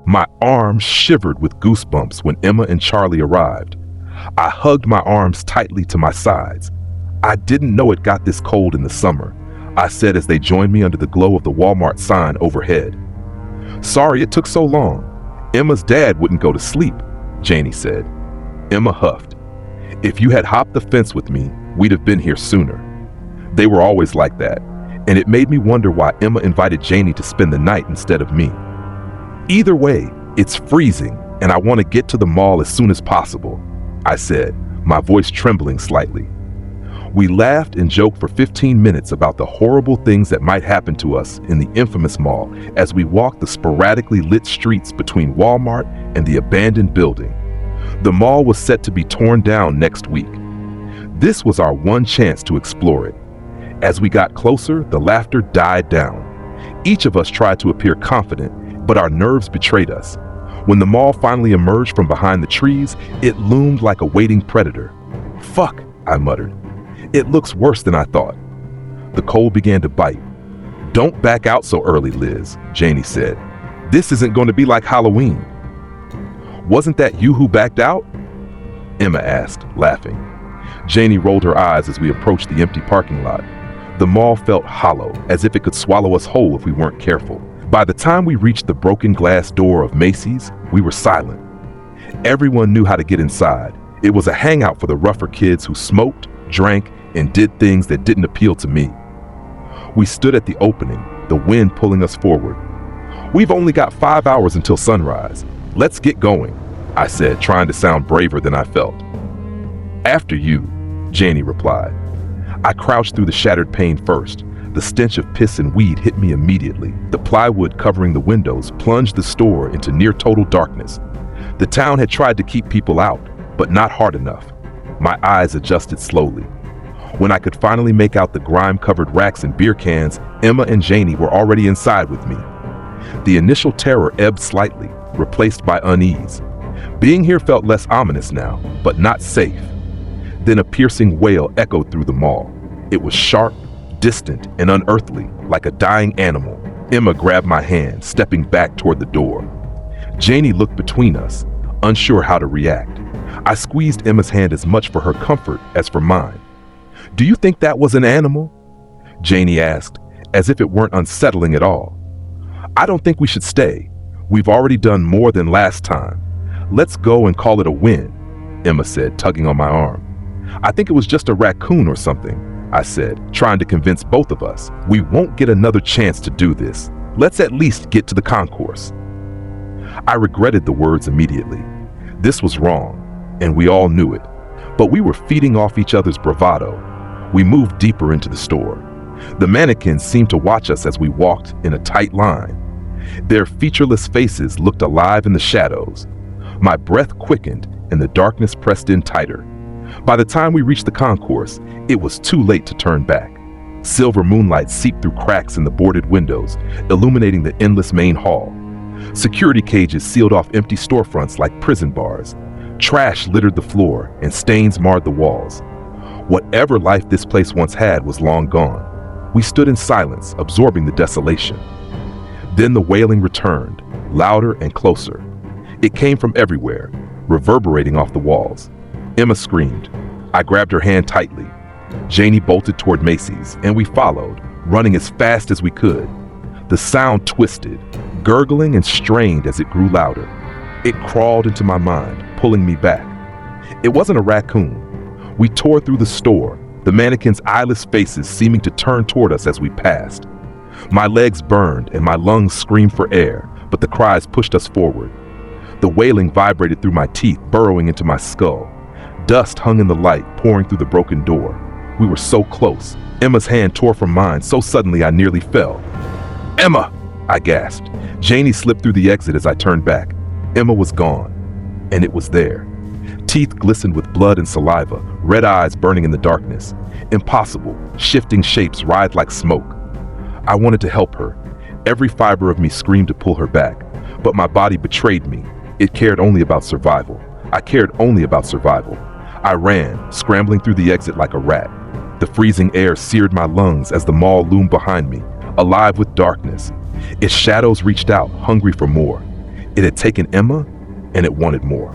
My arms shivered with goosebumps when Emma and Charlie arrived. I hugged my arms tightly to my sides. "I didn't know it got this cold in the summer," I said as they joined me under the glow of the Walmart sign overhead. "Sorry it took so long. Emma's dad wouldn't go to sleep," Janie said. Emma huffed. "If you had hopped the fence with me, we'd have been here sooner." They were always like that, and it made me wonder why Emma invited Janie to spend the night instead of me. "Either way, it's freezing, and I want to get to the mall as soon as possible," I said, my voice trembling slightly. We laughed and joked for 15 minutes about the horrible things that might happen to us in the infamous mall as we walked the sporadically lit streets between Walmart and the abandoned building. The mall was set to be torn down next week. This was our one chance to explore it. As we got closer, the laughter died down. Each of us tried to appear confident, but our nerves betrayed us. When the mall finally emerged from behind the trees, it loomed like a waiting predator. "Fuck," I muttered. "It looks worse than I thought." The cold began to bite. "Don't back out so early, Liz," Janie said. "This isn't going to be like Halloween." "Wasn't that you who backed out?" Emma asked, laughing. Janie rolled her eyes as we approached the empty parking lot. The mall felt hollow, as if it could swallow us whole if we weren't careful. By the time we reached the broken glass door of Macy's, we were silent. Everyone knew how to get inside. It was a hangout for the rougher kids who smoked, drank, and did things that didn't appeal to me. We stood at the opening, the wind pulling us forward. "We've only got 5 hours until sunrise. Let's get going," I said, trying to sound braver than I felt. "After you," Janie replied. I crouched through the shattered pane first. The stench of piss and weed hit me immediately. The plywood covering the windows plunged the store into near-total darkness. The town had tried to keep people out, but not hard enough. My eyes adjusted slowly. When I could finally make out the grime-covered racks and beer cans, Emma and Janie were already inside with me. The initial terror ebbed slightly, replaced by unease. Being here felt less ominous now, but not safe. Then a piercing wail echoed through the mall. It was sharp, distant, and unearthly, like a dying animal. Emma grabbed my hand, stepping back toward the door. Janie looked between us, unsure how to react. I squeezed Emma's hand as much for her comfort as for mine. "Do you think that was an animal?" Janie asked, as if it weren't unsettling at all. "I don't think we should stay. We've already done more than last time. Let's go and call it a win," Emma said, tugging on my arm. "I think it was just a raccoon or something," I said, trying to convince both of us. "We won't get another chance to do this. Let's at least get to the concourse." I regretted the words immediately. This was wrong, and we all knew it. But we were feeding off each other's bravado. We moved deeper into the store. The mannequins seemed to watch us as we walked in a tight line. Their featureless faces looked alive in the shadows. My breath quickened, and the darkness pressed in tighter. By the time we reached the concourse, it was too late to turn back. Silver moonlight seeped through cracks in the boarded windows, illuminating the endless main hall. Security cages sealed off empty storefronts like prison bars. Trash littered the floor, and stains marred the walls. Whatever life this place once had was long gone. We stood in silence, absorbing the desolation. Then the wailing returned, louder and closer. It came from everywhere, reverberating off the walls. Emma screamed. I grabbed her hand tightly. Janie bolted toward Macy's, and we followed, running as fast as we could. The sound twisted, gurgling and strained as it grew louder. It crawled into my mind, pulling me back. It wasn't a raccoon. We tore through the store, the mannequins' eyeless faces seeming to turn toward us as we passed. My legs burned and my lungs screamed for air, but the cries pushed us forward. The wailing vibrated through my teeth, burrowing into my skull. Dust hung in the light, pouring through the broken door. We were so close. Emma's hand tore from mine so suddenly I nearly fell. "Emma!" I gasped. Janie slipped through the exit as I turned back. Emma was gone, and it was there. Teeth glistened with blood and saliva, red eyes burning in the darkness. Impossible, shifting shapes writhed like smoke. I wanted to help her. Every fiber of me screamed to pull her back, but my body betrayed me. It cared only about survival. I cared only about survival. I ran, scrambling through the exit like a rat. The freezing air seared my lungs as the mall loomed behind me, alive with darkness. Its shadows reached out, hungry for more. It had taken Emma, and it wanted more.